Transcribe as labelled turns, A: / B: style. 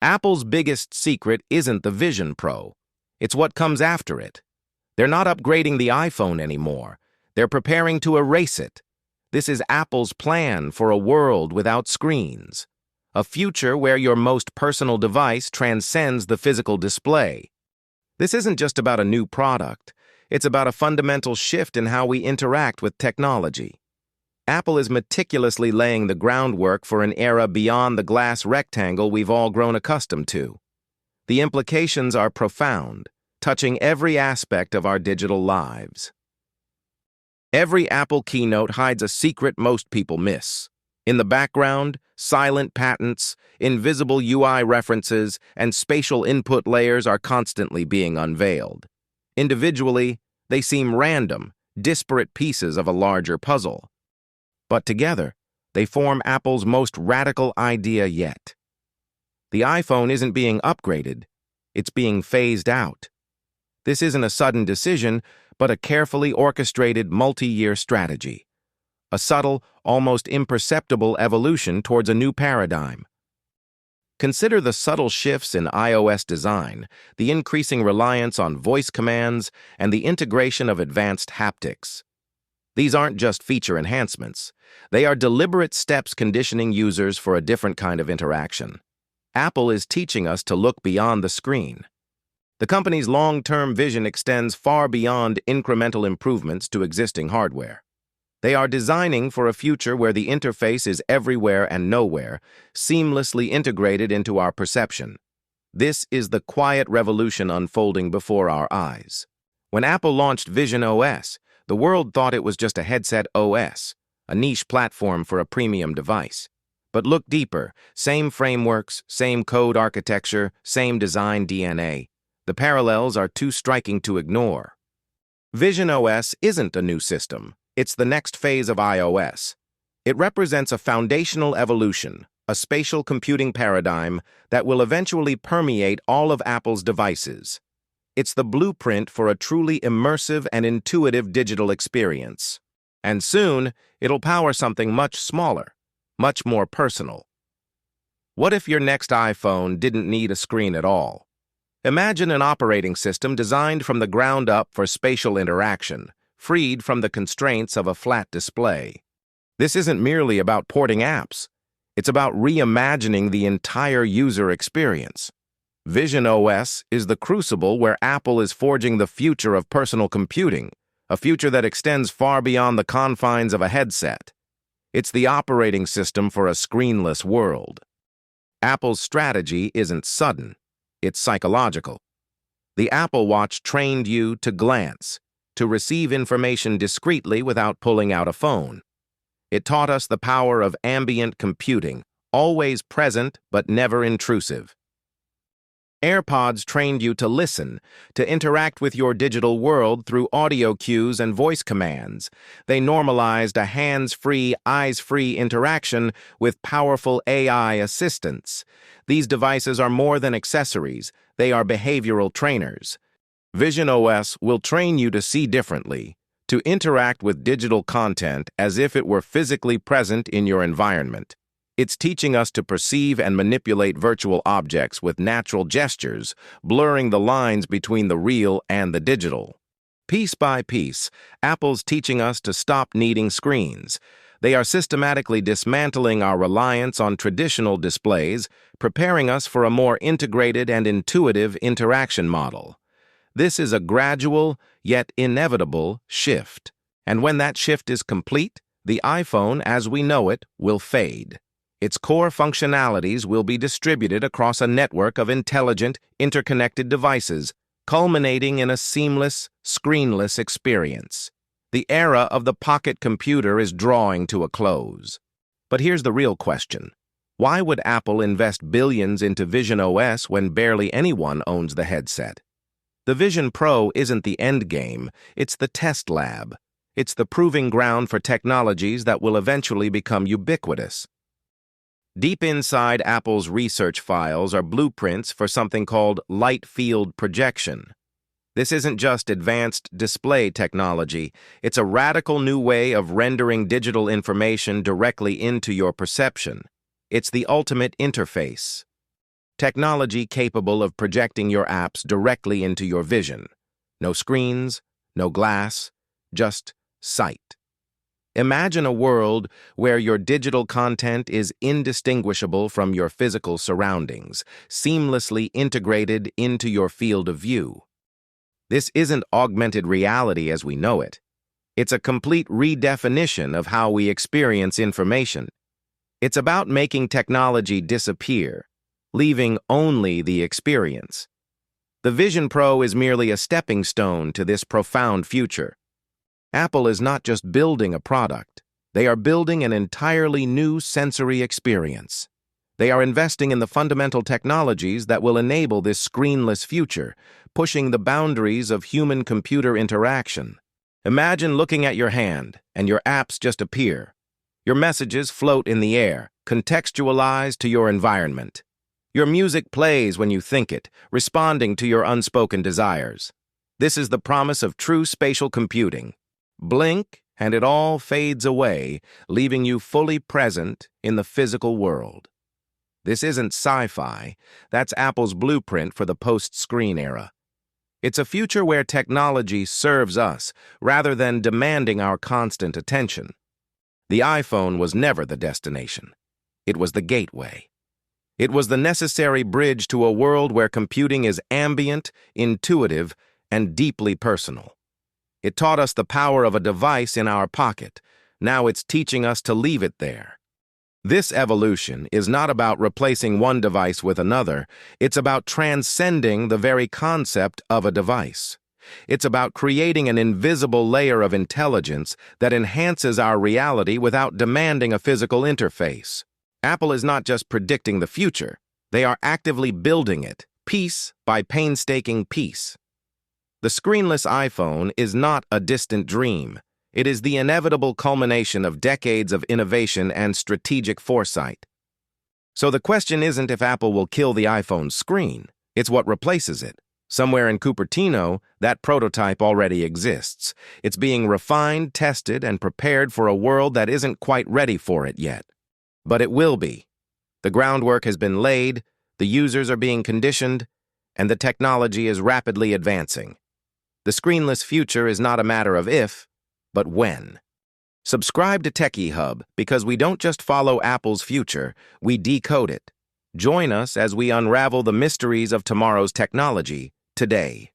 A: Apple's biggest secret isn't the Vision Pro. It's what comes after it. They're not upgrading the iPhone anymore. They're preparing to erase it. This is Apple's plan for a world without screens. A future where your most personal device transcends the physical display. This isn't just about a new product. It's about a fundamental shift in how we interact with technology. Apple is meticulously laying the groundwork for an era beyond the glass rectangle we've all grown accustomed to. The implications are profound, touching every aspect of our digital lives. Every Apple keynote hides a secret most people miss. In the background, silent patents, invisible UI references, and spatial input layers are constantly being unveiled. Individually, they seem random, disparate pieces of a larger puzzle. But together, they form Apple's most radical idea yet. The iPhone isn't being upgraded, it's being phased out. This isn't a sudden decision, but a carefully orchestrated multi-year strategy. A subtle, almost imperceptible evolution towards a new paradigm. Consider the subtle shifts in iOS design, the increasing reliance on voice commands, and the integration of advanced haptics. These aren't just feature enhancements. They are deliberate steps conditioning users for a different kind of interaction. Apple is teaching us to look beyond the screen. The company's long-term vision extends far beyond incremental improvements to existing hardware. They are designing for a future where the interface is everywhere and nowhere, seamlessly integrated into our perception. This is the quiet revolution unfolding before our eyes. When Apple launched VisionOS, the world thought it was just a headset OS, a niche platform for a premium device. But look deeper, same frameworks, same code architecture, same design DNA. The parallels are too striking to ignore. VisionOS isn't a new system. It's the next phase of iOS. It represents a foundational evolution, a spatial computing paradigm that will eventually permeate all of Apple's devices. It's the blueprint for a truly immersive and intuitive digital experience. And soon, it'll power something much smaller, much more personal. What if your next iPhone didn't need a screen at all? Imagine an operating system designed from the ground up for spatial interaction, freed from the constraints of a flat display. This isn't merely about porting apps. It's about reimagining the entire user experience. VisionOS is the crucible where Apple is forging the future of personal computing, a future that extends far beyond the confines of a headset. It's the operating system for a screenless world. Apple's strategy isn't sudden, it's psychological. The Apple Watch trained you to glance, to receive information discreetly without pulling out a phone. It taught us the power of ambient computing, always present but never intrusive. AirPods trained you to listen, to interact with your digital world through audio cues and voice commands. They normalized a hands-free, eyes-free interaction with powerful AI assistants. These devices are more than accessories. They are behavioral trainers. VisionOS will train you to see differently, to interact with digital content as if it were physically present in your environment. It's teaching us to perceive and manipulate virtual objects with natural gestures, blurring the lines between the real and the digital. Piece by piece, Apple's teaching us to stop needing screens. They are systematically dismantling our reliance on traditional displays, preparing us for a more integrated and intuitive interaction model. This is a gradual, yet inevitable, shift. And when that shift is complete, the iPhone, as we know it, will fade. Its core functionalities will be distributed across a network of intelligent, interconnected devices, culminating in a seamless, screenless experience. The era of the pocket computer is drawing to a close. But here's the real question. Why would Apple invest billions into VisionOS when barely anyone owns the headset? The Vision Pro isn't the end game, it's the test lab. It's the proving ground for technologies that will eventually become ubiquitous. Deep inside Apple's research files are blueprints for something called light field projection. This isn't just advanced display technology, it's a radical new way of rendering digital information directly into your perception. It's the ultimate interface. Technology capable of projecting your apps directly into your vision. No screens, no glass, just sight. Imagine a world where your digital content is indistinguishable from your physical surroundings, seamlessly integrated into your field of view. This isn't augmented reality as we know it. It's a complete redefinition of how we experience information. It's about making technology disappear, leaving only the experience. The Vision Pro is merely a stepping stone to this profound future. Apple is not just building a product, they are building an entirely new sensory experience. They are investing in the fundamental technologies that will enable this screenless future, pushing the boundaries of human-computer interaction. Imagine looking at your hand, and your apps just appear. Your messages float in the air, contextualized to your environment. Your music plays when you think it, responding to your unspoken desires. This is the promise of true spatial computing. Blink, and it all fades away, leaving you fully present in the physical world. This isn't sci-fi. That's Apple's blueprint for the post-screen era. It's a future where technology serves us, rather than demanding our constant attention. The iPhone was never the destination. It was the gateway. It was the necessary bridge to a world where computing is ambient, intuitive, and deeply personal. It taught us the power of a device in our pocket. Now it's teaching us to leave it there. This evolution is not about replacing one device with another. It's about transcending the very concept of a device. It's about creating an invisible layer of intelligence that enhances our reality without demanding a physical interface. Apple is not just predicting the future. They are actively building it, piece by painstaking piece. The screenless iPhone is not a distant dream. It is the inevitable culmination of decades of innovation and strategic foresight. So the question isn't if Apple will kill the iPhone screen, it's what replaces it. Somewhere in Cupertino, that prototype already exists. It's being refined, tested, and prepared for a world that isn't quite ready for it yet. But it will be. The groundwork has been laid, the users are being conditioned, and the technology is rapidly advancing. The screenless future is not a matter of if, but when. Subscribe to Techie Hub because we don't just follow Apple's future, we decode it. Join us as we unravel the mysteries of tomorrow's technology today.